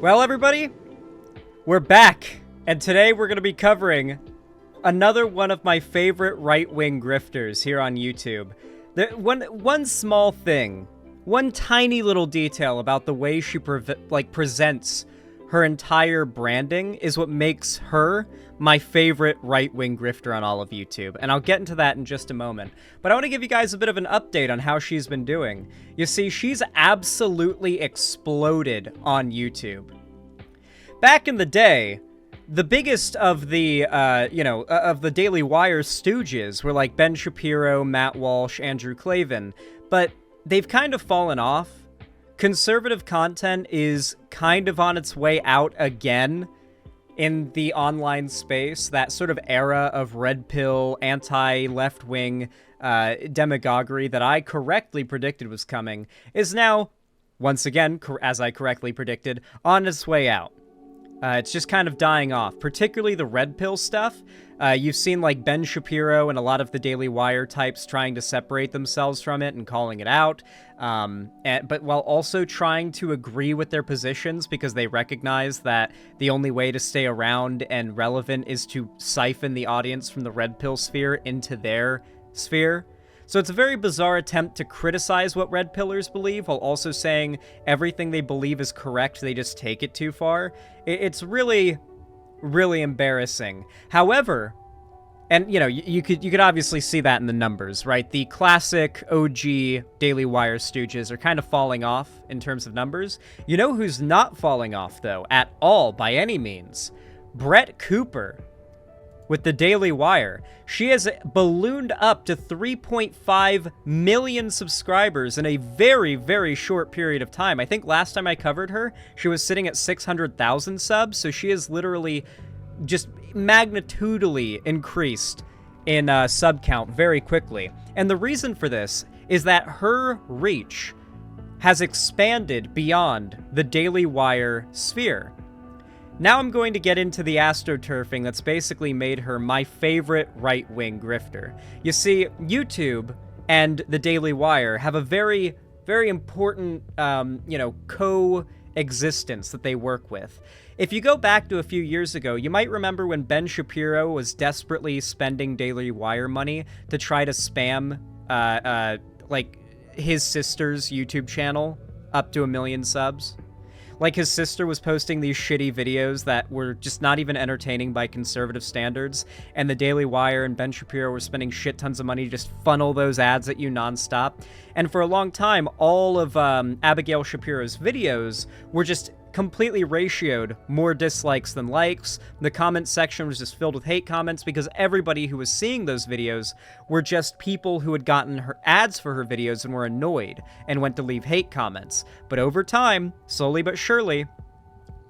Well, everybody, we're back, and today we're going to be covering another one of my favorite right-wing grifters here on YouTube. One small thing, one tiny little detail about the way she presents her entire branding is what makes her my favorite right-wing grifter on all of YouTube, and I'll get into that in just a moment. But I want to give you guys a bit of an update on how she's been doing. You see, she's absolutely exploded on YouTube. Back in the day, the biggest of the, of the Daily Wire stooges were like Ben Shapiro, Matt Walsh, Andrew Klavan, but they've kind of fallen off. Conservative content is kind of on its way out again in the online space. That sort of era of red pill, anti-left-wing demagoguery that I correctly predicted was coming is now, once again, as I correctly predicted, on its way out. It's just kind of dying off, particularly the red pill stuff. You've seen like Ben Shapiro and a lot of the Daily Wire types trying to separate themselves from it and calling it out, but while also trying to agree with their positions because they recognize that the only way to stay around and relevant is to siphon the audience from the red pill sphere into their sphere. So it's a very bizarre attempt to criticize what red pillers believe while also saying everything they believe is correct, they just take it too far. It's really, really embarrassing. However, and you know, you could obviously see that in the numbers, right? The classic OG Daily Wire stooges are kind of falling off in terms of numbers. You know who's not falling off, though, at all, by any means? Brett Cooper. With the Daily Wire, she has ballooned up to 3.5 million subscribers in a very, very short period of time. I think last time I covered her, she was sitting at 600,000 subs, so she has literally just magnitudely increased in sub count very quickly. And the reason for this is that her reach has expanded beyond the Daily Wire sphere. Now I'm going to get into the astroturfing that's basically made her my favorite right-wing grifter. You see, YouTube and the Daily Wire have a very, very important, coexistence that they work with. If you go back to a few years ago, you might remember when Ben Shapiro was desperately spending Daily Wire money to try to spam, his sister's YouTube channel up to 1 million subs. Like, his sister was posting these shitty videos that were just not even entertaining by conservative standards, and the Daily Wire and Ben Shapiro were spending shit tons of money to just funnel those ads at you nonstop. And for a long time, all of Abigail Shapiro's videos were just completely ratioed more dislikes than likes. The comment section was just filled with hate comments because everybody who was seeing those videos were just people who had gotten her ads for her videos and were annoyed and went to leave hate comments. But over time, slowly but surely,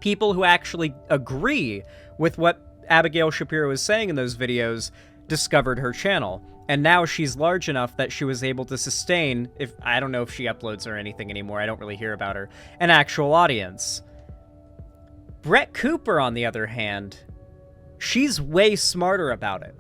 people who actually agree with what Abigail Shapiro is saying in those videos discovered her channel. And now she's large enough that she was able to sustain, I don't know if she uploads or anything anymore, I don't really hear about her, an actual audience. Brett Cooper, on the other hand, she's way smarter about it.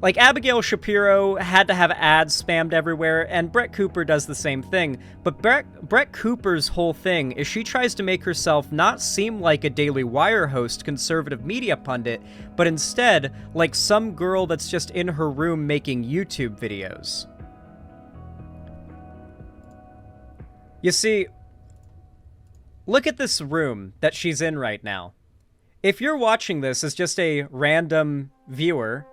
Like, Abigail Shapiro had to have ads spammed everywhere, and Brett Cooper does the same thing, but Brett Cooper's whole thing is she tries to make herself not seem like a Daily Wire host, conservative media pundit, but instead like some girl that's just in her room making YouTube videos. You see, look at this room that she's in right now. If you're watching this as just a random viewer,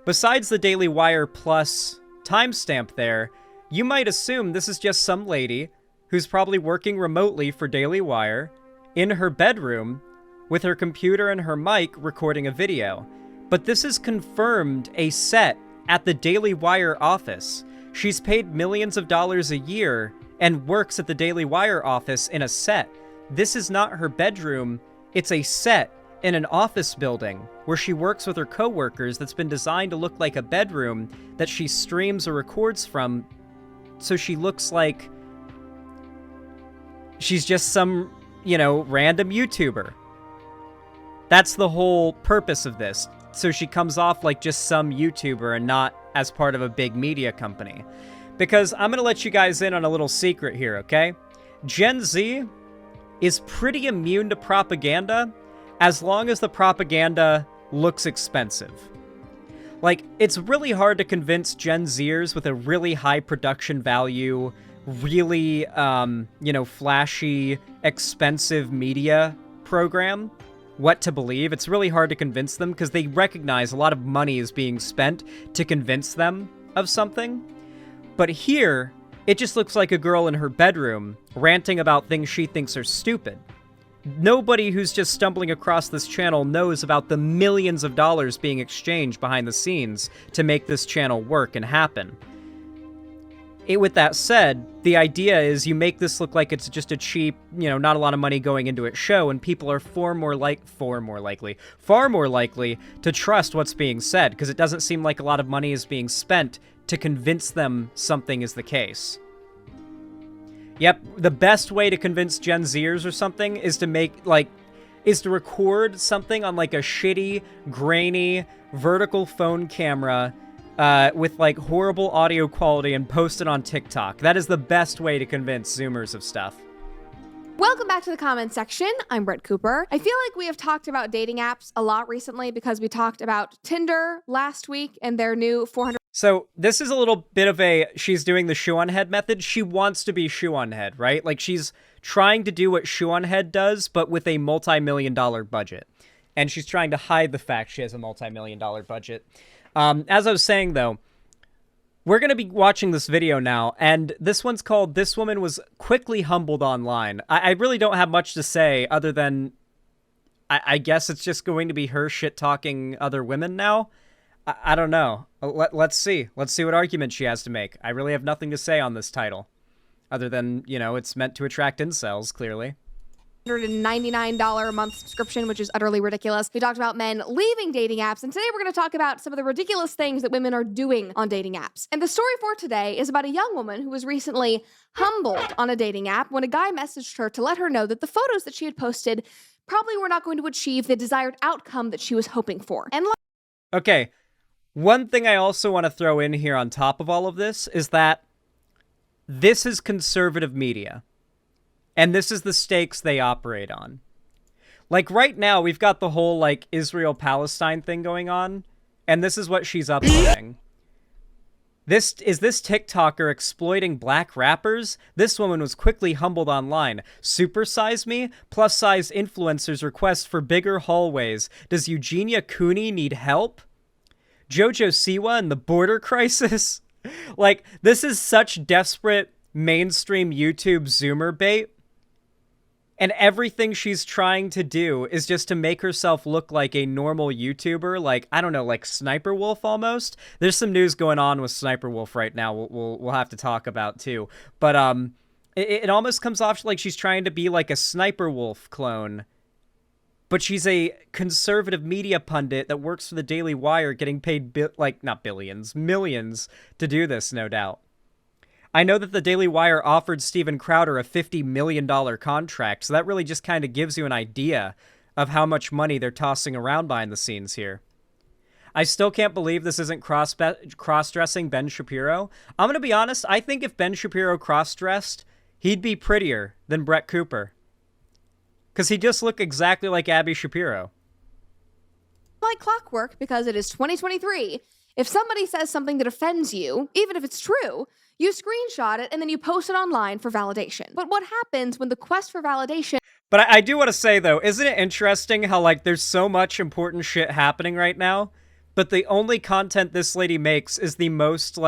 besides the Daily Wire Plus timestamp there, you might assume this is just some lady who's probably working remotely for Daily Wire in her bedroom with her computer and her mic recording a video. But this is confirmed a set at the Daily Wire office. She's paid millions of dollars a year and works at the Daily Wire office in a set. This is not her bedroom, it's a set in an office building where she works with her coworkers that's been designed to look like a bedroom that she streams or records from, so she looks like she's just some, random YouTuber. That's the whole purpose of this. So she comes off like just some YouTuber and not as part of a big media company. Because I'm going to let you guys in on a little secret here, okay? Gen Z is pretty immune to propaganda as long as the propaganda looks expensive. Like, it's really hard to convince Gen Zers with a really high production value, really, flashy, expensive media program what to believe. It's really hard to convince them because they recognize a lot of money is being spent to convince them of something. But here, it just looks like a girl in her bedroom ranting about things she thinks are stupid. Nobody who's just stumbling across this channel knows about the millions of dollars being exchanged behind the scenes to make this channel work and happen. With that said, the idea is you make this look like it's just a cheap, not a lot of money going into its show, and people are far more likely to trust what's being said, because it doesn't seem like a lot of money is being spent to convince them something is the case. Yep, the best way to convince Gen Zers or something is to record something on like a shitty, grainy, vertical phone camera with like horrible audio quality and post it on TikTok. That is the best way to convince Zoomers of stuff. Welcome back to the comments section. I'm Brett Cooper. I feel like we have talked about dating apps a lot recently because we talked about Tinder last week and their new 400. So this is a little bit of she's doing the shoe on head method. She wants to be shoe on head, right? Like she's trying to do what shoe on head does, but with a multi-million-dollar budget. And she's trying to hide the fact she has a multi-million-dollar budget. As I was saying, though, we're going to be watching this video now, and this one's called This Woman Was Quickly Humbled Online. I really don't have much to say other than I guess it's just going to be her shit-talking other women now. I don't know. Let's see. Let's see what argument she has to make. I really have nothing to say on this title other than, it's meant to attract incels, clearly. $199 a month subscription, which is utterly ridiculous. We talked about men leaving dating apps, and today we're going to talk about some of the ridiculous things that women are doing on dating apps. And the story for today is about a young woman who was recently humbled on a dating app when a guy messaged her to let her know that the photos that she had posted probably were not going to achieve the desired outcome that she was hoping for. And okay, one thing I also want to throw in here on top of all of this is that this is conservative media. And this is the stakes they operate on. Like, right now, we've got the whole, Israel-Palestine thing going on, and this is what she's uploading. Is this TikToker exploiting black rappers? This woman was quickly humbled online. Supersize me? Plus-size influencers request for bigger hallways. Does Eugenia Cooney need help? Jojo Siwa and the border crisis? This is such desperate mainstream YouTube Zoomer bait. And everything she's trying to do is just to make herself look like a normal YouTuber, like Sniper Wolf almost. There's some news going on with Sniper Wolf right now we'll have to talk about too. But it almost comes off like she's trying to be like a Sniper Wolf clone. But she's a conservative media pundit that works for the Daily Wire getting paid not billions, millions to do this, no doubt. I know that the Daily Wire offered Steven Crowder a $50 million contract, so that really just kind of gives you an idea of how much money they're tossing around behind the scenes here. I still can't believe this isn't cross-dressing Ben Shapiro. I'm going to be honest, I think if Ben Shapiro cross-dressed, he'd be prettier than Brett Cooper. Because he just looked exactly like Abby Shapiro. like clockwork, because it is 2023, if somebody says something that offends you, even if it's true, you screenshot it and then you post it online for validation. But what happens when the quest for validation... But I do want to say, though, isn't it interesting how, there's so much important shit happening right now, but the only content this lady makes is the most,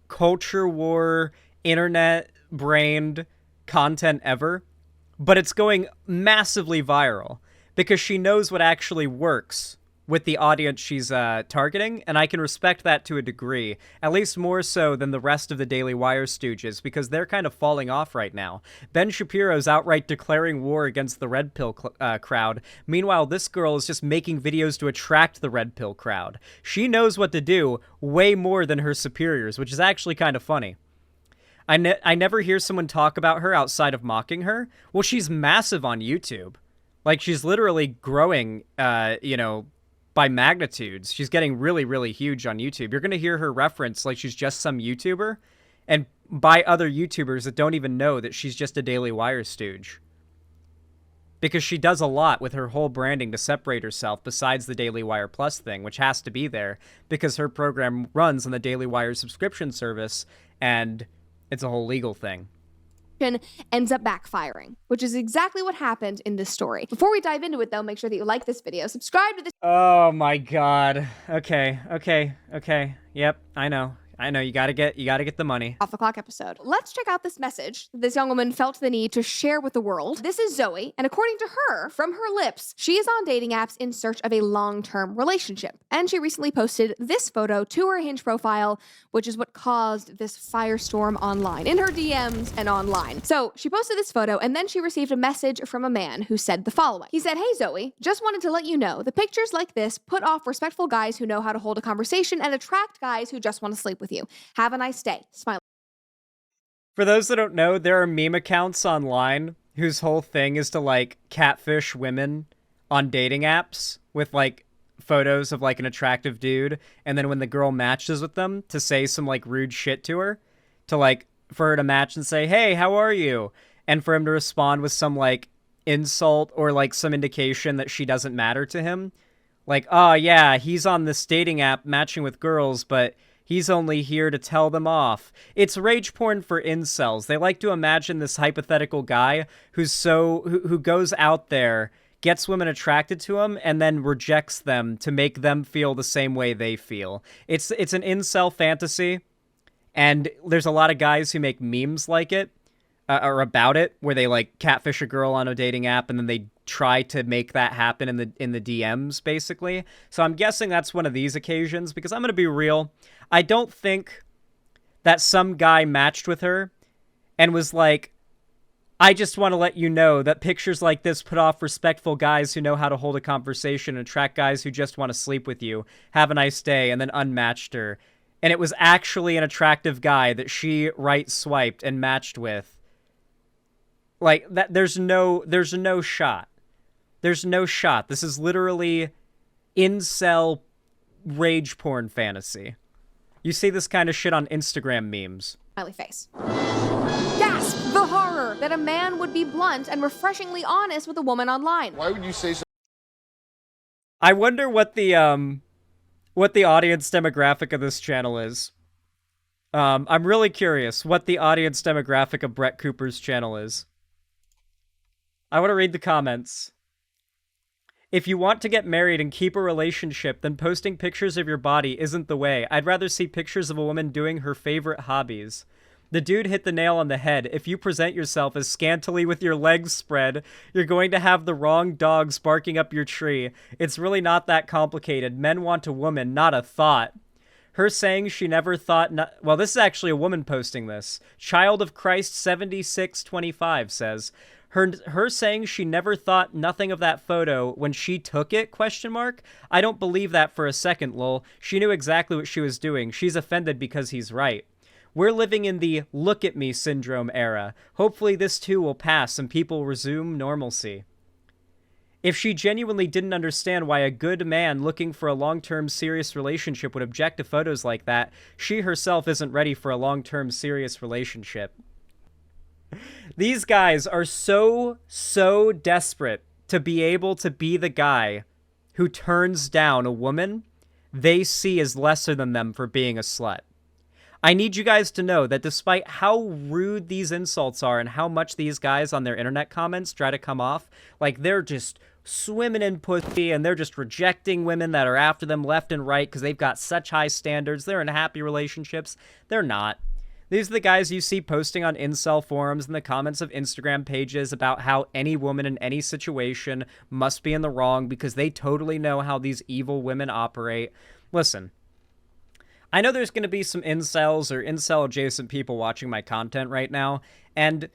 culture war, internet-brained content ever, but it's going massively viral because she knows what actually works with the audience she's targeting, and I can respect that to a degree, at least more so than the rest of the Daily Wire stooges, because they're kind of falling off right now. Ben Shapiro's outright declaring war against the Red Pill crowd. Meanwhile, this girl is just making videos to attract the Red Pill crowd. She knows what to do way more than her superiors, which is actually kind of funny. I never hear someone talk about her outside of mocking her. Well, she's massive on YouTube. She's literally growing, by magnitudes. She's getting really, really huge on YouTube. You're going to hear her reference like she's just some YouTuber, and by other YouTubers that don't even know that she's just a Daily Wire stooge. because she does a lot with her whole branding to separate herself besides the Daily Wire Plus thing, which has to be there because her program runs on the Daily Wire subscription service, and it's a whole legal thing. Ends up backfiring, which is exactly what happened in this story. Before we dive into it, though, make sure that you like this video, subscribe to this. Oh my god. Okay. Yep, I know. You gotta get the money. Off the clock episode. Let's check out this message that this young woman felt the need to share with the world. This is Zoe, and according to her, from her lips, she is on dating apps in search of a long-term relationship. And she recently posted this photo to her Hinge profile, which is what caused this firestorm online, in her DMs and online. So she posted this photo, and then she received a message from a man who said the following. He said, "Hey Zoe, just wanted to let you know, the pictures like this put off respectful guys who know how to hold a conversation and attract guys who just want to sleep with you. Have a nice day. Smile." For those that don't know, there are meme accounts online whose whole thing is to, like, catfish women on dating apps with, like, photos of, like, an attractive dude, and then when the girl matches with them, to say some, like, rude shit to her, to, like, for her to match and say, "Hey, how are you?" And for him to respond with some, like, insult or, like, some indication that she doesn't matter to him. Like, "Oh, yeah, he's on this dating app matching with girls, but he's only here to tell them off." It's rage porn for incels. They like to imagine this hypothetical guy who goes out there, gets women attracted to him, and then rejects them to make them feel the same way they feel. It's an incel fantasy, and there's a lot of guys who make memes like it, or about it, where they, like, catfish a girl on a dating app, and then they try to make that happen in the DMs, basically. So I'm guessing that's one of these occasions, because I'm going to be real. I don't think that some guy matched with her and was like, "I just want to let you know that pictures like this put off respectful guys who know how to hold a conversation and attract guys who just want to sleep with you. Have a nice day," and then unmatched her. And it was actually an attractive guy that she right-swiped and matched with. Like, that, there's no shot. There's no shot. This is literally incel rage porn fantasy. You see this kind of shit on Instagram memes. Smiley face. Gasp! The horror that a man would be blunt and refreshingly honest with a woman online. Why would you say so? I wonder what the audience demographic of this channel is. I'm really curious what the audience demographic of Brett Cooper's channel is. I want to read the comments. "If you want to get married and keep a relationship, then posting pictures of your body isn't the way. I'd rather see pictures of a woman doing her favorite hobbies." The dude hit the nail on the head. If you present yourself as scantily with your legs spread, you're going to have the wrong dogs barking up your tree. It's really not that complicated. Men want a woman, not a thought. Her saying she never thought... Well, this is actually a woman posting this. Child of Christ 7625 says... Her saying she never thought nothing of that photo when she took it, ? I don't believe that for a second, lol. She knew exactly what she was doing. She's offended because he's right. We're living in the look at me syndrome era. Hopefully this too will pass and people resume normalcy. If she genuinely didn't understand why a good man looking for a long-term serious relationship would object to photos like that, she herself isn't ready for a long-term serious relationship. These guys are so desperate to be able to be the guy who turns down a woman they see as lesser than them for being a slut. I need you guys to know that despite how rude these insults are and how much these guys on their internet comments try to come off, like they're just swimming in pussy and they're just rejecting women that are after them left and right because they've got such high standards, they're in happy relationships, they're not. These are the guys you see posting on incel forums and the comments of Instagram pages about how any woman in any situation must be in the wrong because they totally know how these evil women operate. Listen, I know there's going to be some incels or incel-adjacent people watching my content right now, and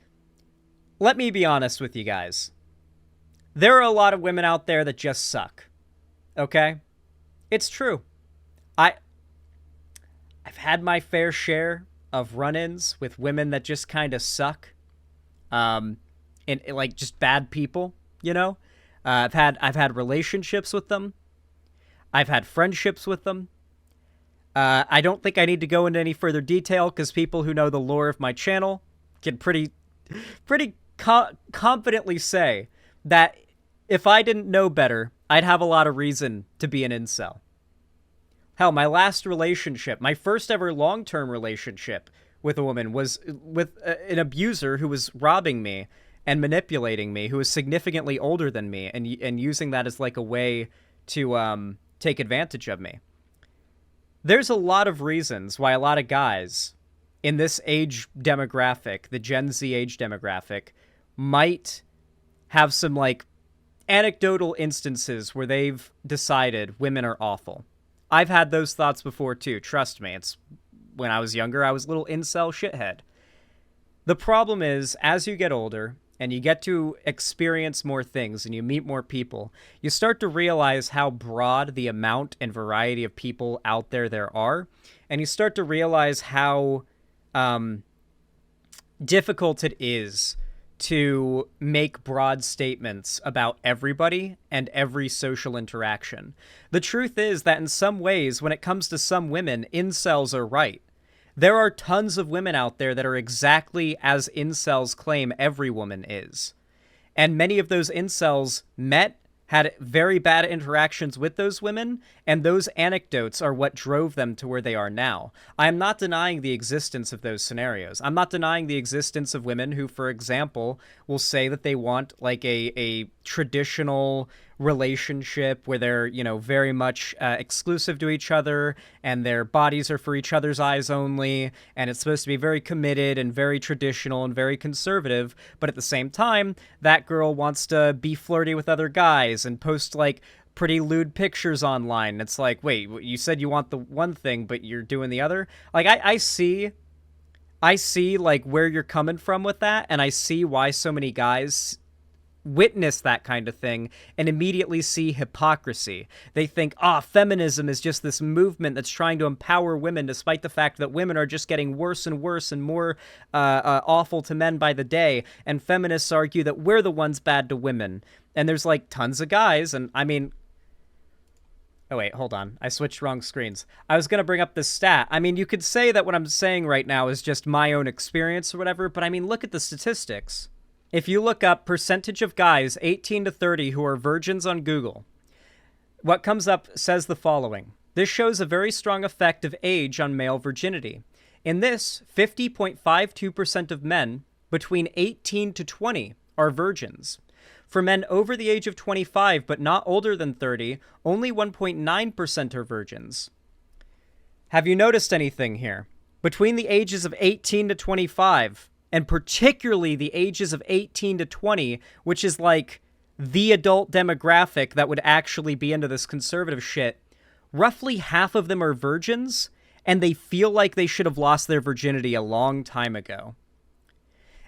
let me be honest with you guys. There are a lot of women out there that just suck, okay? It's true. I've had my fair share of run-ins with women that just kind of suck, and like just bad people, you know. I've had relationships with them. I've had friendships with them. I don't think I need to go into any further detail because people who know the lore of my channel can pretty confidently say that if I didn't know better, I'd have a lot of reason to be an incel. Hell, my last relationship, my first ever long-term relationship with a woman was with an abuser who was robbing me and manipulating me, who was significantly older than me, and using that as like a way to take advantage of me. There's a lot of reasons why a lot of guys in this age demographic, the Gen Z age demographic, might have some like anecdotal instances where they've decided women are awful. I've had those thoughts before too, trust me. It's when I was younger, I was a little incel shithead. The problem is, as you get older and you get to experience more things and you meet more people, you start to realize how broad the amount and variety of people out there are, and you start to realize how difficult it is to make broad statements about everybody and every social interaction. The truth is that in some ways, when it comes to some women, incels are right. There are tons of women out there that are exactly as incels claim every woman is. And many of those incels had very bad interactions with those women, and those anecdotes are what drove them to where they are now. I am not denying the existence of those scenarios. I'm not denying the existence of women who, for example, will say that they want like a traditional relationship where they're, very much exclusive to each other, and their bodies are for each other's eyes only, and it's supposed to be very committed and very traditional and very conservative, but at the same time, that girl wants to be flirty with other guys and post like pretty lewd pictures online. And it's like, wait, you said you want the one thing, but you're doing the other? Like, I see like where you're coming from with that, and I see why so many guys witness that kind of thing and immediately see hypocrisy. They think, feminism is just this movement that's trying to empower women, despite the fact that women are just getting worse and worse and more awful to men by the day. And feminists argue that we're the ones bad to women. And there's like tons of guys, and I mean, oh wait, hold on. I switched wrong screens. I was going to bring up this stat. I mean, you could say that what I'm saying right now is just my own experience or whatever, but I mean, look at the statistics. If you look up percentage of guys 18 to 30 who are virgins on Google, what comes up says the following. This shows a very strong effect of age on male virginity. In this, 50.52% of men between 18 to 20 are virgins. For men over the age of 25 but not older than 30, only 1.9% are virgins. Have you noticed anything here? Between the ages of 18 to 25, and particularly the ages of 18 to 20, which is like the adult demographic that would actually be into this conservative shit, roughly half of them are virgins, and they feel like they should have lost their virginity a long time ago.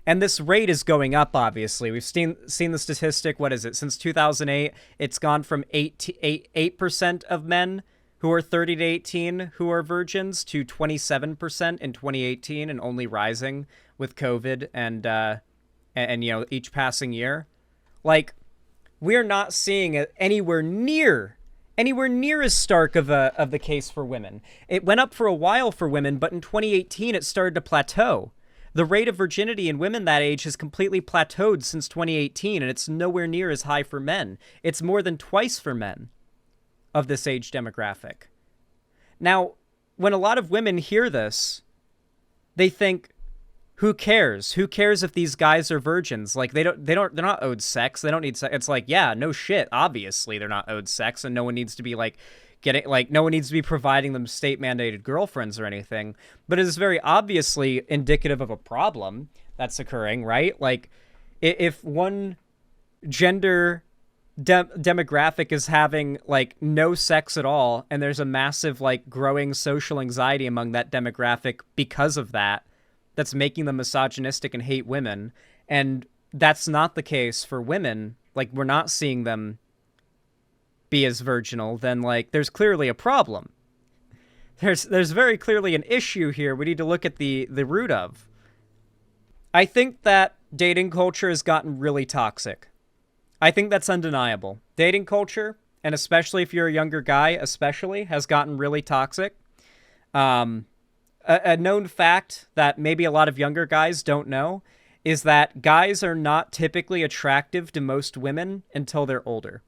And this rate is going up, obviously. We've seen the statistic, what is it, since 2008, it's gone from 8% of men who are 30 to 18 who are virgins to 27% in 2018, and only rising with COVID and each passing year. Like, we're not seeing it anywhere near as stark of the case for women. It went up for a while for women, but in 2018 it started to plateau. The rate of virginity in women that age has completely plateaued since 2018, and it's nowhere near as high for men. It's more than twice for men of this age demographic. Now, when a lot of women hear this, they think, who cares? Who cares if these guys are virgins? Like, they're not owed sex. They don't need sex. It's like, yeah, no shit. Obviously, they're not owed sex, and no one needs to be no one needs to be providing them state-mandated girlfriends or anything. But it is very obviously indicative of a problem that's occurring, right? Like, if one gender demographic is having like no sex at all, and there's a massive like growing social anxiety among that demographic because of that, that's making them misogynistic and hate women, and that's not the case for women, like we're not seeing them be as virginal, then like there's clearly a problem. There's very clearly an issue here we need to look at the root of. I think that dating culture has gotten really toxic. I think that's undeniable. Dating culture, and especially if you're a younger guy, especially, has gotten really toxic. A known fact that maybe a lot of younger guys don't know is that guys are not typically attractive to most women until they're older.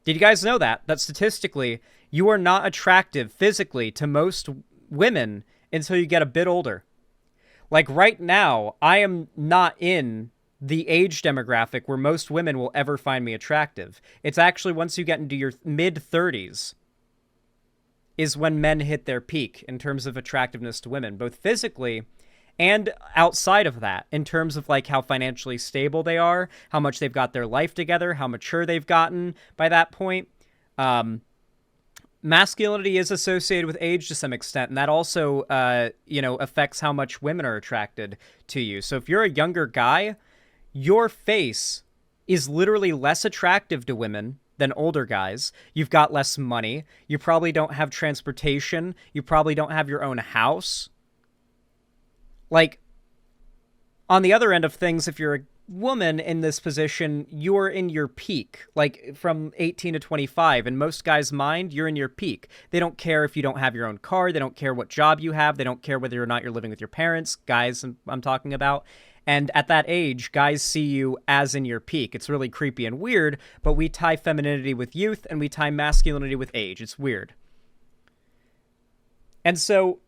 Did you guys know that? That statistically, you are not attractive physically to most women until you get a bit older. Like right now, I am not in the age demographic where most women will ever find me attractive. It's actually once you get into your mid-30s is when men hit their peak in terms of attractiveness to women, both physically and outside of that, in terms of like how financially stable they are, how much they've got their life together, how mature they've gotten by that point. Masculinity is associated with age to some extent, and that also, affects how much women are attracted to you. So if you're a younger guy, your face is literally less attractive to women than older guys. You've got less money. You probably don't have transportation. You probably don't have your own house. Like, on the other end of things, if you're a woman in this position, you're in your peak, like from 18 to 25. In most guys' mind, you're in your peak. They don't care if you don't have your own car. They don't care what job you have. They don't care whether or not you're living with your parents, guys I'm talking about. And at that age, guys see you as in your peak. It's really creepy and weird, but we tie femininity with youth and we tie masculinity with age. It's weird. And so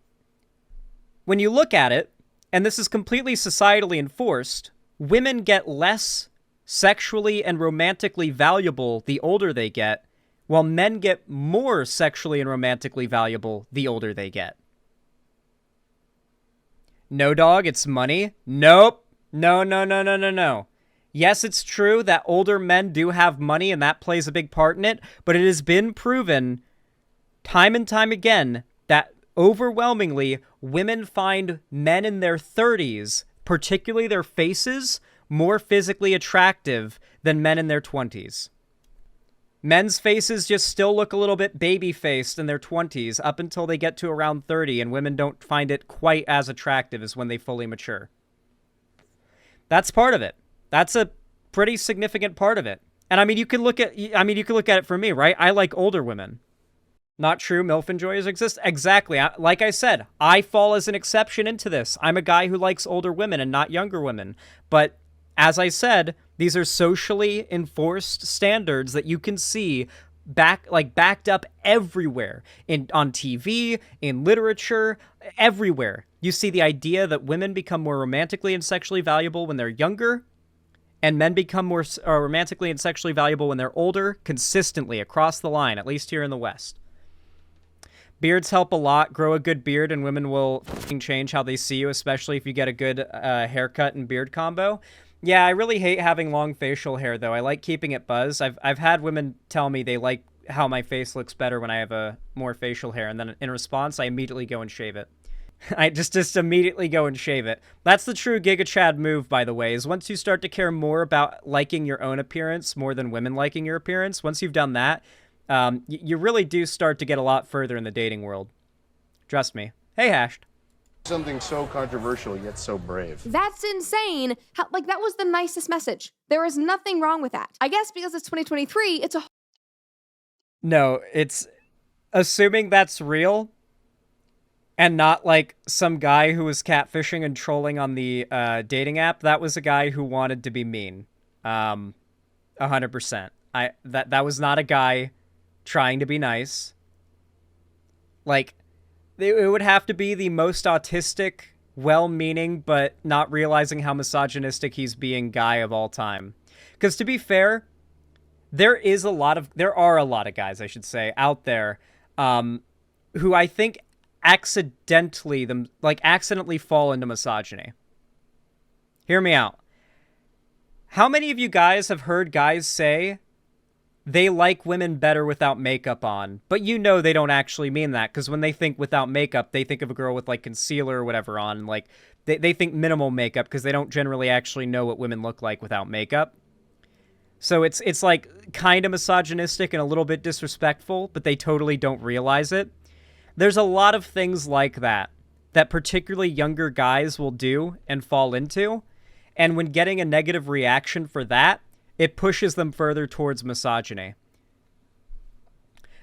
when you look at it, and this is completely societally enforced, women get less sexually and romantically valuable the older they get, while men get more sexually and romantically valuable the older they get. No, dog, it's money. Nope. No. Yes, it's true that older men do have money, and that plays a big part in it, but it has been proven time and time again that overwhelmingly, women find men in their 30s, particularly their faces, more physically attractive than men in their 20s. Men's faces just still look a little bit baby-faced in their 20s up until they get to around 30, and women don't find it quite as attractive as when they fully mature. That's part of it. That's a pretty significant part of it. And I mean, you can look at it for me, right? I like older women. Not true, MILF enjoyers exist? Exactly. Like I said, I fall as an exception into this. I'm a guy who likes older women and not younger women. But as I said, these are socially enforced standards that you can see backed up everywhere, on TV, in literature, everywhere. You see the idea that women become more romantically and sexually valuable when they're younger, and men become more romantically and sexually valuable when they're older, consistently across the line, at least here in the West. Beards help a lot. Grow a good beard and women will change how they see you, especially if you get a good haircut and beard combo. Yeah, I really hate having long facial hair, though. I like keeping it buzzed. I've had women tell me they like how my face looks better when I have more facial hair, and then in response, I immediately go and shave it. I just immediately go and shave it. That's the true Giga Chad move, by the way, is once you start to care more about liking your own appearance more than women liking your appearance, once you've done that, you really do start to get a lot further in the dating world. Trust me. Hey, Hashed. Something so controversial yet so brave. That's insane. That was the nicest message. There is nothing wrong with that. I guess because it's 2023, it's a... No, it's... Assuming that's real, and not like some guy who was catfishing and trolling on the dating app, that was a guy who wanted to be mean. 100%. That was not a guy trying to be nice. Like, it would have to be the most autistic, well-meaning, but not realizing how misogynistic he's being guy of all time. Because to be fair, there are a lot of guys, I should say, out there, who I think accidentally fall into misogyny. Hear me out. How many of you guys have heard guys say they like women better without makeup on, but you know they don't actually mean that, because when they think without makeup, they think of a girl with like concealer or whatever on, like they think minimal makeup because they don't generally actually know what women look like without makeup. So it's like kind of misogynistic and a little bit disrespectful, but they totally don't realize it. There's a lot of things like that particularly younger guys will do and fall into, and when getting a negative reaction for that, it pushes them further towards misogyny.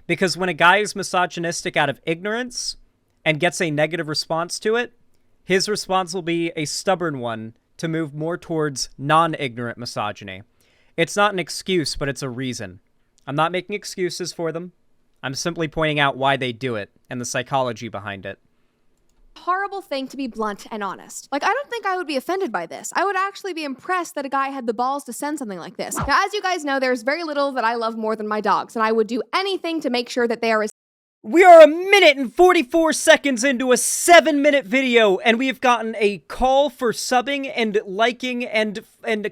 Because when a guy is misogynistic out of ignorance and gets a negative response to it, his response will be a stubborn one to move more towards non-ignorant misogyny. It's not an excuse, but it's a reason. I'm not making excuses for them. I'm simply pointing out why they do it and the psychology behind it. Horrible thing, to be blunt and honest. Like, I don't think I would be offended by this. I would actually be impressed that a guy had the balls to send something like this. Now, as you guys know, there's very little that I love more than my dogs, and I would do anything to make sure that they are as We are 1 minute and 44 seconds into a 7-minute video, and we have gotten a call for subbing and liking and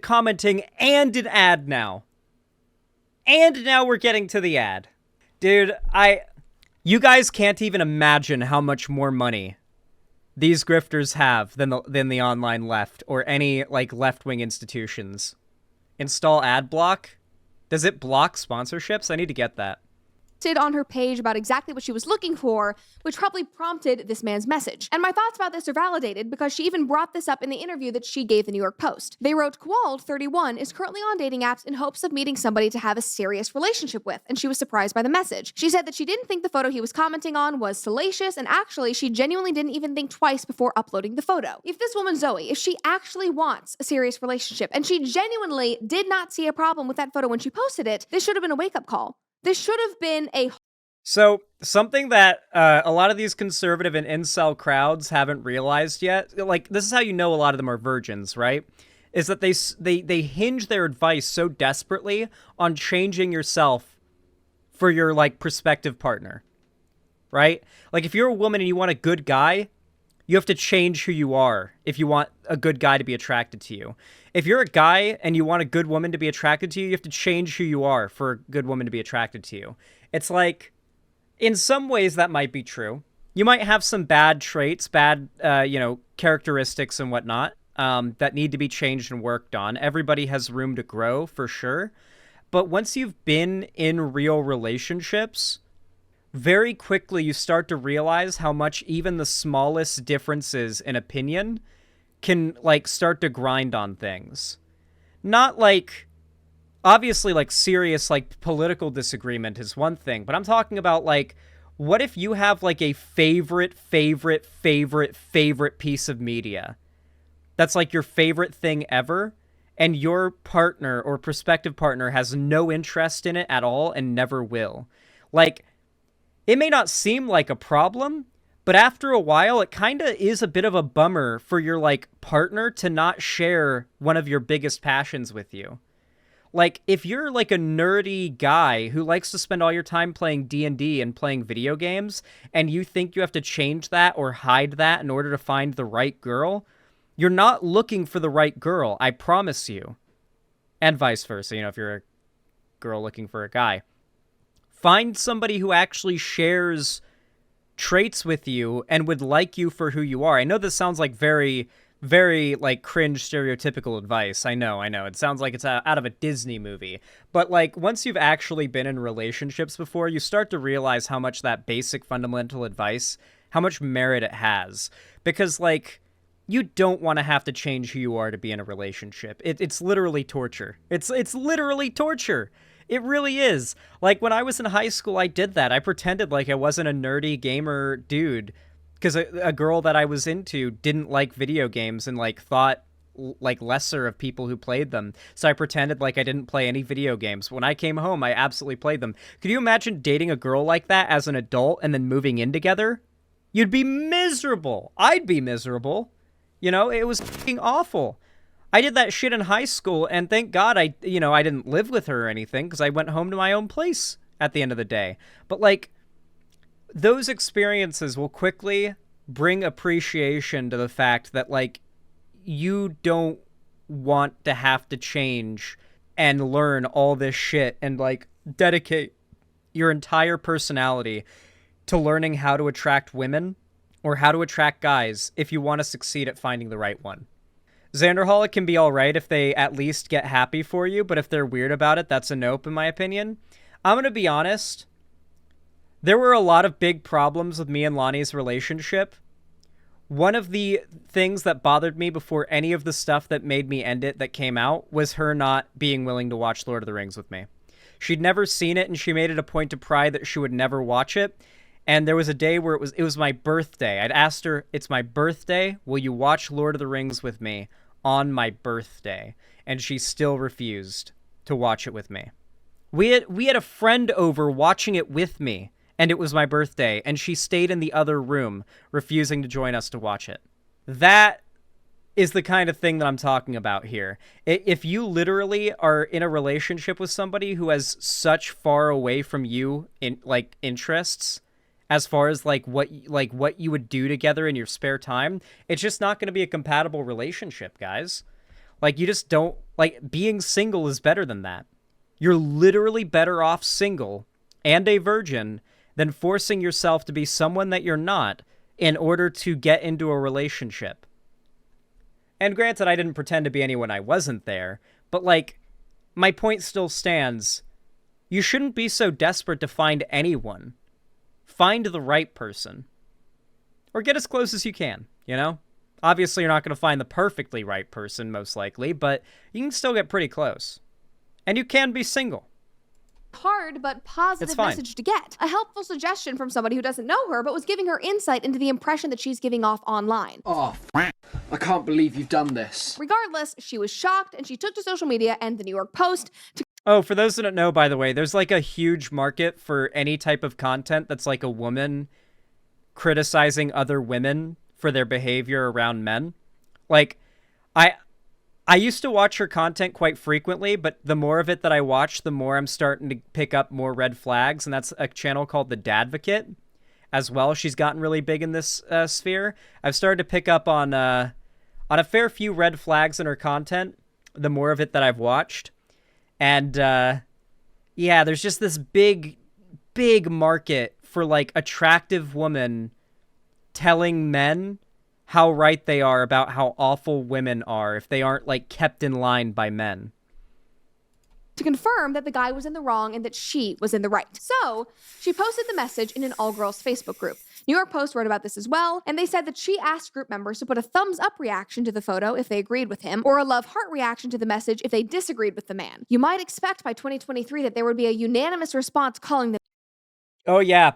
commenting and an ad now. And now we're getting to the ad. Dude, you guys can't even imagine how much more money these grifters have than the online left or any, like, left-wing institutions. Install ad block? Does it block sponsorships? I need to get that. on her page about exactly what she was looking for, which probably prompted this man's message. And my thoughts about this are validated because she even brought this up in the interview that she gave the New York Post. They wrote, Quald, 31, is currently on dating apps in hopes of meeting somebody to have a serious relationship with, and she was surprised by the message. She said that she didn't think the photo he was commenting on was salacious, and actually, she genuinely didn't even think twice before uploading the photo. If this woman, Zoe, if she actually wants a serious relationship, and she genuinely did not see a problem with that photo when she posted it, this should have been a wake-up call. This should have been a... So, something that a lot of these conservative and incel crowds haven't realized yet, like, this is how you know a lot of them are virgins, right? Is that they hinge their advice so desperately on changing yourself for your, like, prospective partner, right? Like, if you're a woman and you want a good guy, you have to change who you are if you want a good guy to be attracted to you. If you're a guy and you want a good woman to be attracted to you, you have to change who you are for a good woman to be attracted to you. It's like, in some ways that might be true. You might have some bad traits, bad, characteristics and whatnot that need to be changed and worked on. Everybody has room to grow, for sure. But once you've been in real relationships, very quickly you start to realize how much even the smallest differences in opinion can, like, start to grind on things. Not, like, obviously, like, serious, like, political disagreement is one thing, but I'm talking about, like, what if you have, like, a favorite piece of media that's, like, your favorite thing ever, and your partner or prospective partner has no interest in it at all and never will? Like, it may not seem like a problem, but after a while, it kind of is a bit of a bummer for your, like, partner to not share one of your biggest passions with you. Like, if you're, like, a nerdy guy who likes to spend all your time playing D&D and playing video games, and you think you have to change that or hide that in order to find the right girl, you're not looking for the right girl, I promise you. And vice versa, if you're a girl looking for a guy. Find somebody who actually shares traits with you and would like you for who you are. I know this sounds like very, very, like, cringe stereotypical advice. I know. It sounds like it's out of a Disney movie. But, like, once you've actually been in relationships before, you start to realize how much that basic fundamental advice, how much merit it has. Because, like, you don't want to have to change who you are to be in a relationship. It's literally torture. It's literally torture. It really is. Like, when I was in high school, I did that. I pretended like I wasn't a nerdy gamer dude because a girl that I was into didn't like video games and, like, thought, like, lesser of people who played them. So I pretended like I didn't play any video games. When I came home, I absolutely played them. Could you imagine dating a girl like that as an adult and then moving in together? You'd be miserable. I'd be miserable. It was fucking awful. I did that shit in high school, and thank God I didn't live with her or anything, because I went home to my own place at the end of the day. But, like, those experiences will quickly bring appreciation to the fact that, like, you don't want to have to change and learn all this shit and, like, dedicate your entire personality to learning how to attract women or how to attract guys if you want to succeed at finding the right one. Xanderholic can be alright if they at least get happy for you, but if they're weird about it, that's a nope in my opinion. I'm gonna be honest. There were a lot of big problems with me and Lonnie's relationship. One of the things that bothered me before any of the stuff that made me end it that came out was her not being willing to watch Lord of the Rings with me. She'd never seen it, and she made it a point to pry that she would never watch it. And there was a day where it was my birthday. I'd asked her, it's my birthday, will you watch Lord of the Rings with me on my birthday, and she still refused to watch it with me. We had a friend over watching it with me, and it was my birthday, and she stayed in the other room, refusing to join us to watch it. That is the kind of thing that I'm talking about here. If you literally are in a relationship with somebody who has such far away from you in like interests, as far as what you would do together in your spare time, it's just not going to be a compatible relationship, guys. Like, you just don't, like, being single is better than that. You're literally better off single and a virgin than forcing yourself to be someone that you're not in order to get into a relationship. And granted, I didn't pretend to be anyone I wasn't there, but, like, my point still stands. You shouldn't be so desperate to find anyone. Find the right person. Or get as close as you can, you know? Obviously, you're not going to find the perfectly right person, most likely, but you can still get pretty close. And you can be single. Hard but positive message to get. A helpful suggestion from somebody who doesn't know her but was giving her insight into the impression that she's giving off online. Oh, I can't believe you've done this. Regardless, she was shocked and she took to social media and the New York Post to... Oh, for those that don't know, by the way, there's like a huge market for any type of content that's like a woman criticizing other women for their behavior around men. Like, I used to watch her content quite frequently, but the more of it that I watch, the more I'm starting to pick up more red flags, and that's a channel called The Dadvocate as well. She's gotten really big in this sphere. I've started to pick up on a fair few red flags in her content, the more of it that I've watched. And, yeah, there's just this big market for, like, attractive women telling men how right they are about how awful women are if they aren't, like, kept in line by men. To confirm that the guy was in the wrong and that she was in the right. So, she posted the message in an all-girls Facebook group. New York Post wrote about this as well, and they said that she asked group members to put a thumbs-up reaction to the photo if they agreed with him, or a love-heart reaction to the message if they disagreed with the man. You might expect by 2023 that there would be a unanimous response calling them... Oh, yeah.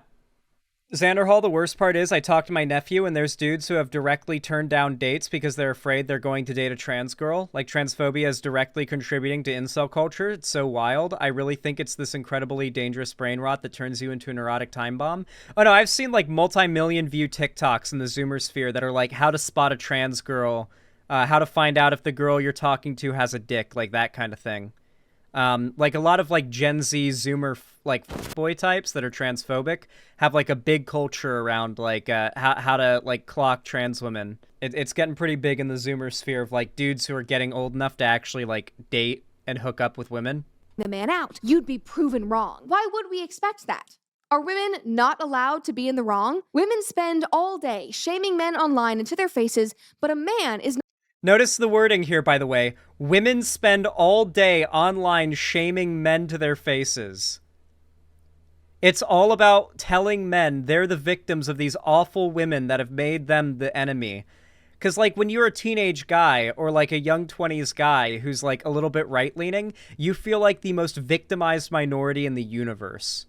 Xander Hall, the worst part is I talked to my nephew, and there's dudes who have directly turned down dates because they're afraid they're going to date a trans girl. Like, transphobia is directly contributing to incel culture. It's so wild. I really think it's this incredibly dangerous brain rot that turns you into a neurotic time bomb. Oh, no, I've seen, like, multi-million view TikToks in the Zoomer sphere that are, like, how to spot a trans girl, how to find out if the girl you're talking to has a dick, like, that kind of thing. Like, a lot of, like, Gen Z Zoomer, like, boy types that are transphobic have, like, a big culture around, like, how to, like, clock trans women. It's getting pretty big in the Zoomer sphere of, like, dudes who are getting old enough to actually, like, date and hook up with women. The man out. You'd be proven wrong. Why would we expect that? Are women not allowed to be in the wrong? Women spend all day shaming men online and to their faces, but a man is not... Notice the wording here, by the way. Women spend all day online shaming men to their faces. It's all about telling men they're the victims of these awful women that have made them the enemy. Because, like, when you're a teenage guy or, like, a young 20s guy who's, like, a little bit right-leaning, you feel like the most victimized minority in the universe.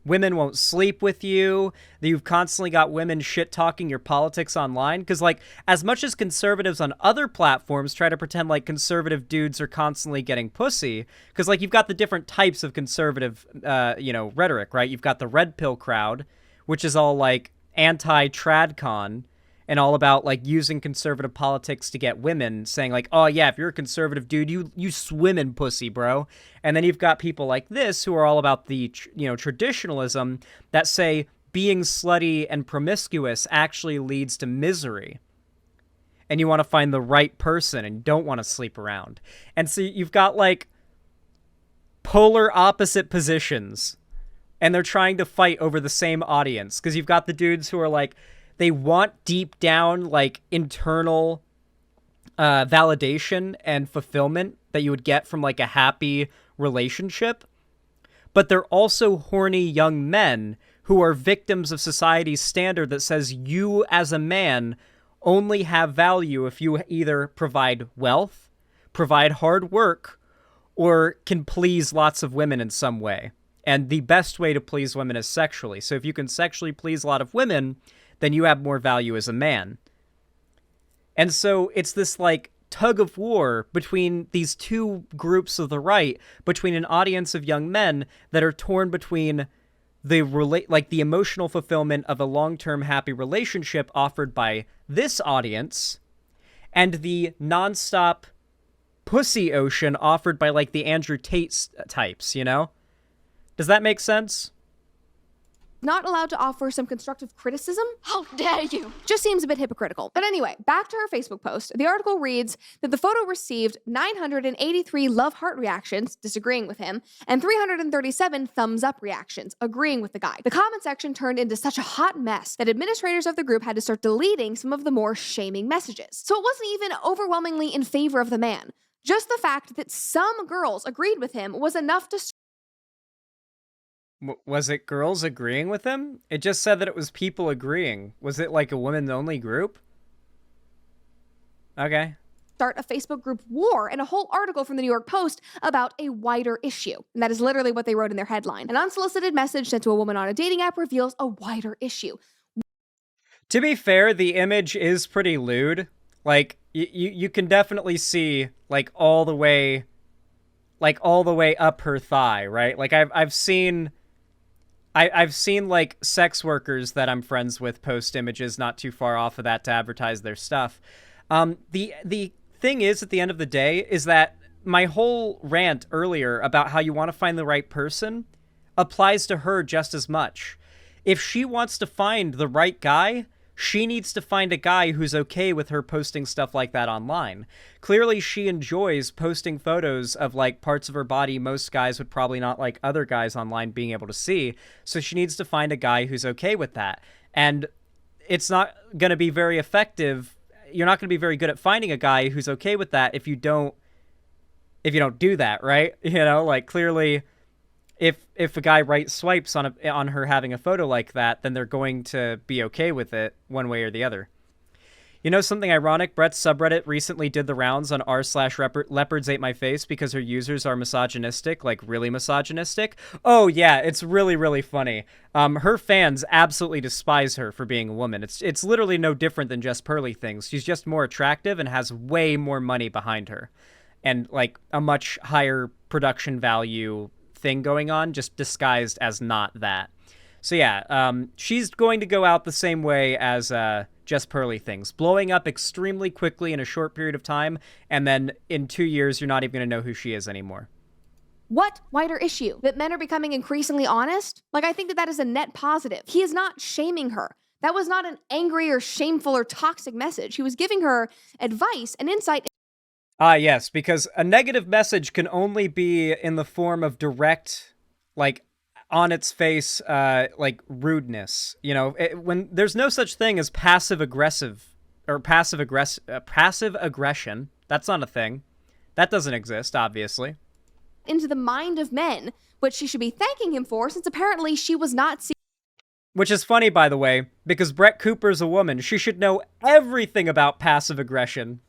Women won't sleep with you. You've constantly got women shit-talking your politics online. Because, like, as much as conservatives on other platforms try to pretend like conservative dudes are constantly getting pussy, because, like, you've got the different types of conservative, rhetoric, right? You've got the red pill crowd, which is all, like, anti-tradcon, and all about, like, using conservative politics to get women, saying, like, oh, yeah, if you're a conservative dude, you swim in pussy, bro. And then you've got people like this who are all about the, traditionalism that say being slutty and promiscuous actually leads to misery. And you want to find the right person and don't want to sleep around. And so you've got, like, polar opposite positions, and they're trying to fight over the same audience. Because you've got the dudes who are, like, they want deep down, like, internal validation and fulfillment that you would get from, like, a happy relationship. But they're also horny young men who are victims of society's standard that says you, as a man, only have value if you either provide wealth, provide hard work, or can please lots of women in some way. And the best way to please women is sexually. So if you can sexually please a lot of women, then you have more value as a man. And so it's this, like, tug of war between these two groups of the right, between an audience of young men that are torn between the emotional fulfillment of a long-term happy relationship offered by this audience and the nonstop pussy ocean offered by, like, the Andrew Tate types, you know? Does that make sense? Not allowed to offer some constructive criticism? How dare you? Just seems a bit hypocritical. But anyway, back to her Facebook post. The article reads that the photo received 983 love heart reactions, disagreeing with him, and 337 thumbs up reactions, agreeing with the guy. The comment section turned into such a hot mess that administrators of the group had to start deleting some of the more shaming messages. So it wasn't even overwhelmingly in favor of the man. Just the fact that some girls agreed with him was enough to Was it girls agreeing with him? It just said that it was people agreeing. Was it like a women-only group? Okay. start a Facebook group war and a whole article from the New York Post about a wider issue. And that is literally what they wrote in their headline. An unsolicited message sent to a woman on a dating app reveals a wider issue. To be fair, the image is pretty lewd. Like, you can definitely see, like, all the way up her thigh, right? Like, I've seen like sex workers that I'm friends with post images not too far off of that to advertise their stuff. The thing is, at the end of the day, is that my whole rant earlier about how you want to find the right person applies to her just as much. If she wants to find the right guy, she needs to find a guy who's okay with her posting stuff like that online. Clearly, she enjoys posting photos of, like, parts of her body most guys would probably not like other guys online being able to see, so she needs to find a guy who's okay with that. And it's not going to be very effective. You're not going to be very good at finding a guy who's okay with that if you don't do that, right? You know, like, clearly, if a guy right swipes on her having a photo like that, then they're going to be okay with it one way or the other. You know something ironic? Brett's subreddit recently did the rounds on r/leopards ate my face because her users are misogynistic, like really misogynistic. Oh yeah, it's really, really funny. Her fans absolutely despise her for being a woman. It's literally no different than just Pearly Things. She's just more attractive and has way more money behind her. And, like, a much higher production value thing going on, just disguised as not that. So yeah, she's going to go out the same way as just Pearly Things, blowing up extremely quickly in a short period of time, and then in 2 years you're not even going to know who she is anymore. What wider issue? That men are becoming increasingly honest? Like, I think that is a net positive. He is not shaming her. That was not an angry or shameful or toxic message. He was giving her advice and insight. Yes, because a negative message can only be in the form of direct, like, on its face, like, rudeness. You know, when there's no such thing as passive aggression. That's not a thing. That doesn't exist, obviously. Into the mind of men, which she should be thanking him for, since apparently she was not seeing. Which is funny, by the way, because Brett Cooper's a woman. She should know everything about passive aggression.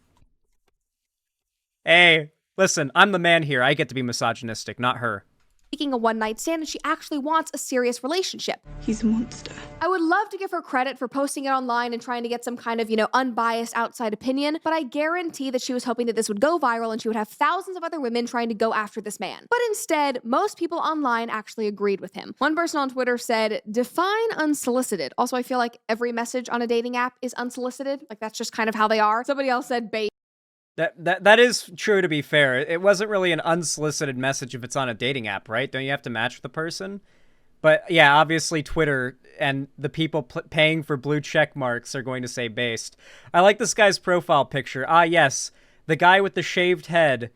Hey, listen, I'm the man here. I get to be misogynistic, not her. Seeking a one-night stand, and she actually wants a serious relationship. He's a monster. I would love to give her credit for posting it online and trying to get some kind of, unbiased outside opinion, but I guarantee that she was hoping that this would go viral and she would have thousands of other women trying to go after this man. But instead, most people online actually agreed with him. One person on Twitter said, "Define unsolicited." Also, I feel like every message on a dating app is unsolicited. Like, that's just kind of how they are. Somebody else said bait. That is true, to be fair. It wasn't really an unsolicited message if it's on a dating app, right? Don't you have to match with the person? But yeah, obviously Twitter and the people paying for blue check marks are going to say based. I like this guy's profile picture. Ah, yes, the guy with the shaved head,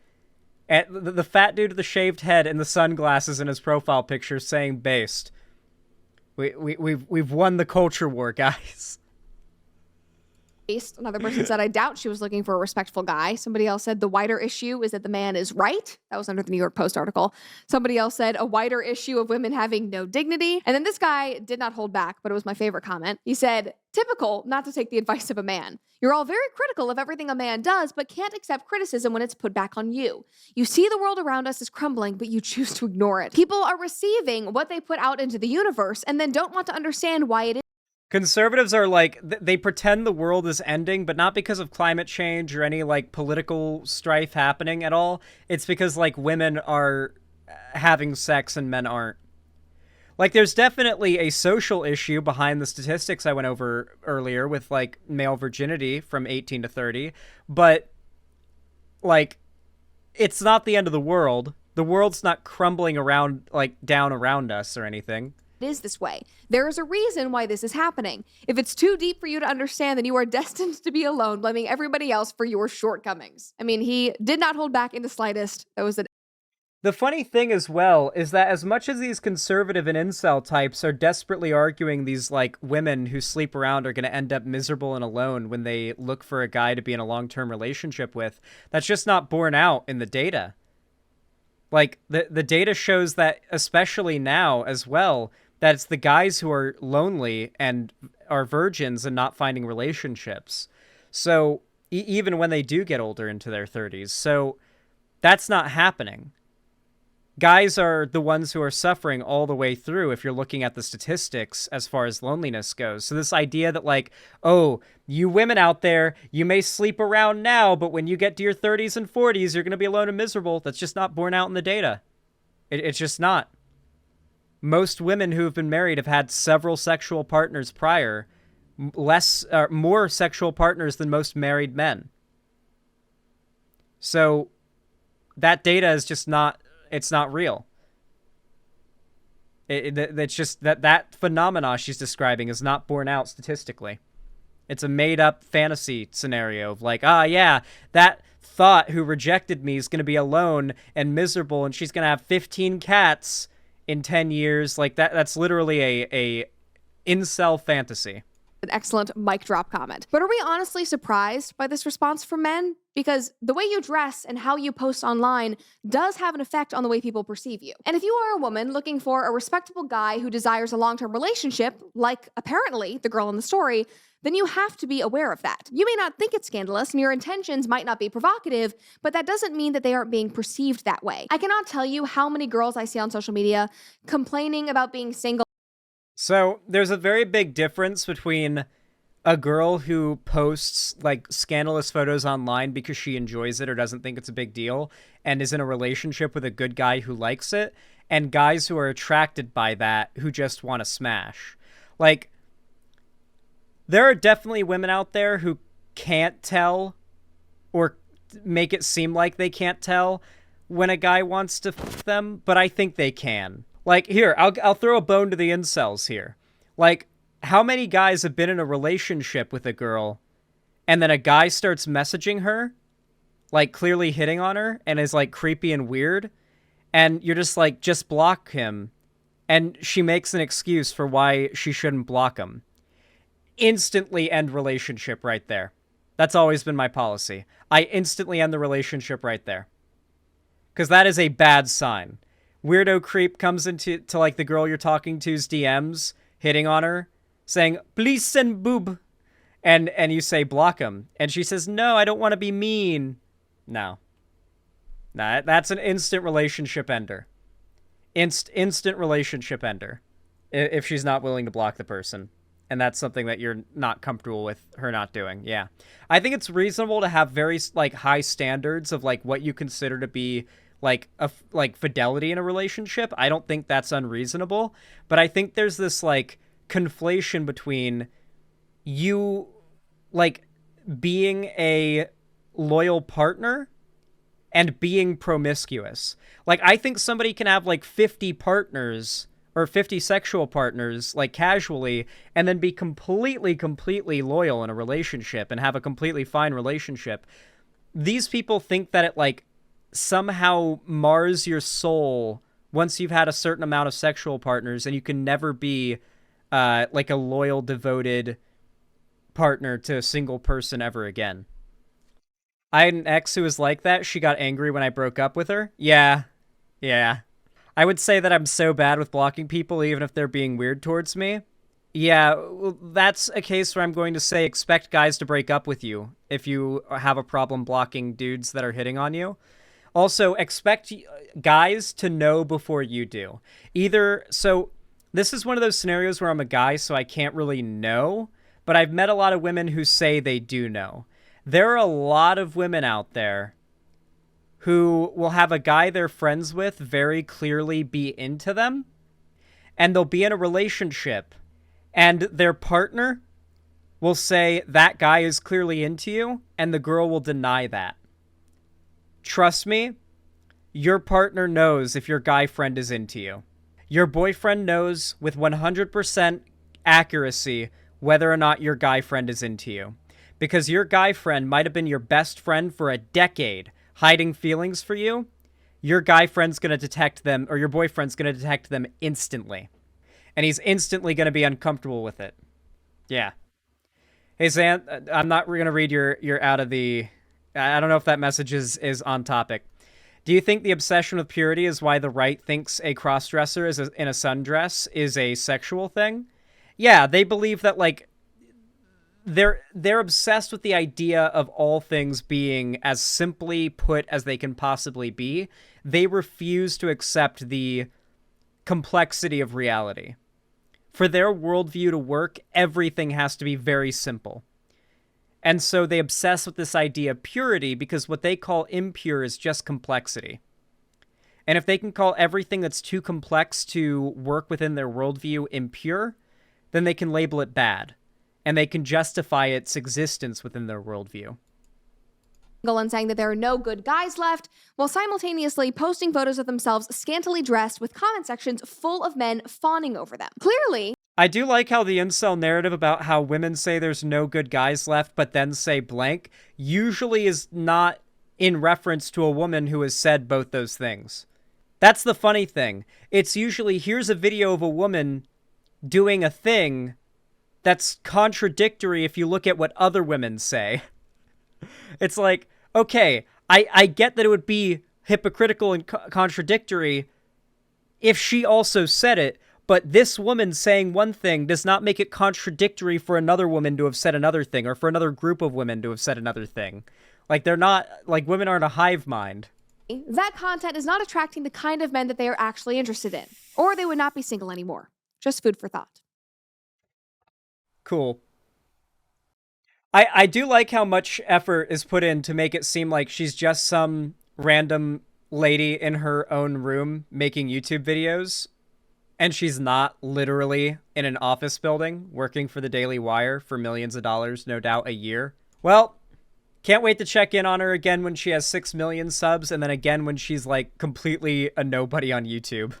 and the fat dude with the shaved head and the sunglasses in his profile picture saying based. We've won the culture war, guys. Another person said, "I doubt she was looking for a respectful guy." Somebody else said, "The wider issue is that the man is right." That was under the New York Post article. Somebody else said, "A wider issue of women having no dignity." And then this guy did not hold back, but it was my favorite comment. He said, "Typical not to take the advice of a man. You're all very critical of everything a man does, but can't accept criticism when it's put back on you. You see the world around us is crumbling, but you choose to ignore it. People are receiving what they put out into the universe and then don't want to understand why it is." Conservatives are like, they pretend the world is ending, but not because of climate change or any like political strife happening at all. It's because like women are having sex and men aren't. Like, there's definitely a social issue behind the statistics I went over earlier with like male virginity from 18 to 30, but like, it's not the end of the world. The world's not crumbling around, like, down around us or anything. It is this way. There is a reason why this is happening. If it's too deep for you to understand, then you are destined to be alone, blaming everybody else for your shortcomings. I mean, he did not hold back in the slightest. That was an The funny thing as well is that as much as these conservative and incel types are desperately arguing these, like, women who sleep around are going to end up miserable and alone when they look for a guy to be in a long-term relationship with, that's just not borne out in the data. Like, the data shows that, especially now as well, that it's the guys who are lonely and are virgins and not finding relationships. So, even when they do get older into their 30s. So, that's not happening. Guys are the ones who are suffering all the way through if you're looking at the statistics as far as loneliness goes. So this idea that like, oh, you women out there, you may sleep around now, but when you get to your 30s and 40s, you're going to be alone and miserable. That's just not borne out in the data. It's just not. Most women who have been married have had several sexual partners prior, more sexual partners than most married men. So that data is just not... It's not real. It's just that phenomena she's describing is not borne out statistically. It's a made-up fantasy scenario of like, yeah, that thought who rejected me is going to be alone and miserable, and she's going to have 15 cats in 10 years. Like, that's literally a incel fantasy. an excellent mic drop comment. But are we honestly surprised by this response from men? Because the way you dress and how you post online does have an effect on the way people perceive you. And if you are a woman looking for a respectable guy who desires a long-term relationship, like apparently the girl in the story, then you have to be aware of that. You may not think it's scandalous and your intentions might not be provocative, but that doesn't mean that they aren't being perceived that way. I cannot tell you how many girls I see on social media complaining about being single. So there's a very big difference between a girl who posts like scandalous photos online because she enjoys it or doesn't think it's a big deal and is in a relationship with a good guy who likes it, and guys who are attracted by that who just want to smash. Like, there are definitely women out there who can't tell or make it seem like they can't tell when a guy wants to f them, but I think they can. Like, here, I'll throw a bone to the incels here. Like, how many guys have been in a relationship with a girl and then a guy starts messaging her, like clearly hitting on her, and is like creepy and weird, and you're just like, just block him, and she makes an excuse for why she shouldn't block him. Instantly end relationship right there. That's always been my policy. I instantly end the relationship right there. Because that is a bad sign. Weirdo creep comes into like the girl you're talking to's DMs, hitting on her, saying, please send boob. And you say, block him. And she says, no, I don't want to be mean. No. Nah, that's an instant relationship ender. Instant relationship ender. If she's not willing to block the person. And that's something that you're not comfortable with her not doing. Yeah. I think it's reasonable to have very like high standards of like what you consider to be like fidelity in a relationship. I don't think that's unreasonable, but I think there's this like conflation between you like being a loyal partner and being promiscuous. Like, I think somebody can have like 50 partners or 50 sexual partners, like casually, and then be completely loyal in a relationship and have a completely fine relationship. These people think that it like somehow mars your soul once you've had a certain amount of sexual partners, and you can never be like a loyal, devoted partner to a single person ever again. I had an ex who was like that. She got angry when I broke up with her. Yeah. I would say that I'm so bad with blocking people, even if they're being weird towards me. Yeah, well, that's a case where I'm going to say expect guys to break up with you if you have a problem blocking dudes that are hitting on you. Also, expect guys to know before you do. So This is one of those scenarios where I'm a guy, so I can't really know, but I've met a lot of women who say they do know. There are a lot of women out there who will have a guy they're friends with very clearly be into them, and they'll be in a relationship, and their partner will say, that guy is clearly into you, and the girl will deny that. Trust me, your partner knows if your guy friend is into you. Your boyfriend knows with 100% accuracy whether or not your guy friend is into you. Because your guy friend might have been your best friend for a decade, hiding feelings for you. Your guy friend's going to detect them, or your boyfriend's going to detect them instantly. And he's instantly going to be uncomfortable with it. Yeah. Hey, Zan, I'm not going to read your out of the... I don't know if that message is on topic. Do you think the obsession with purity is why the right thinks a crossdresser in a sundress is a sexual thing? Yeah, they believe that, like, they're obsessed with the idea of all things being as simply put as they can possibly be. They refuse to accept the complexity of reality. For their worldview to work, everything has to be very simple. And so they obsess with this idea of purity because what they call impure is just complexity. And if they can call everything that's too complex to work within their worldview impure, then they can label it bad. And they can justify its existence within their worldview. And saying that there are no good guys left, while simultaneously posting photos of themselves scantily dressed with comment sections full of men fawning over them. Clearly, I do like how the incel narrative about how women say there's no good guys left, but then say blank, usually is not in reference to a woman who has said both those things. That's the funny thing. It's usually, here's a video of a woman doing a thing that's contradictory if you look at what other women say. It's like, okay, I get that it would be hypocritical and contradictory if she also said it, but this woman saying one thing does not make it contradictory for another woman to have said another thing, or for another group of women to have said another thing. Like, they're not, like, women aren't a hive mind. that content is not attracting the kind of men that they are actually interested in, or they would not be single anymore. Just food for thought. Cool. I do like how much effort is put in to make it seem like she's just some random lady in her own room making YouTube videos, and she's not literally in an office building working for the Daily Wire for millions of dollars, no doubt, a year. Well, can't wait to check in on her again when she has 6 million subs, and then again when she's, like, completely a nobody on YouTube.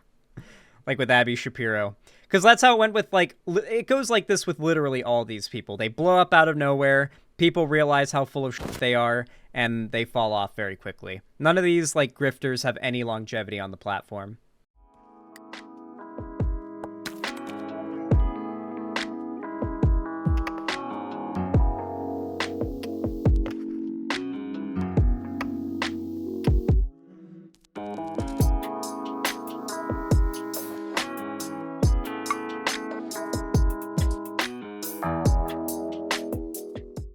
Like with Abby Shapiro. Because that's how it went with, like, it goes like this with literally all these people. They blow up out of nowhere, people realize how full of shit they are, and they fall off very quickly. None of these, like, grifters have any longevity on the platform.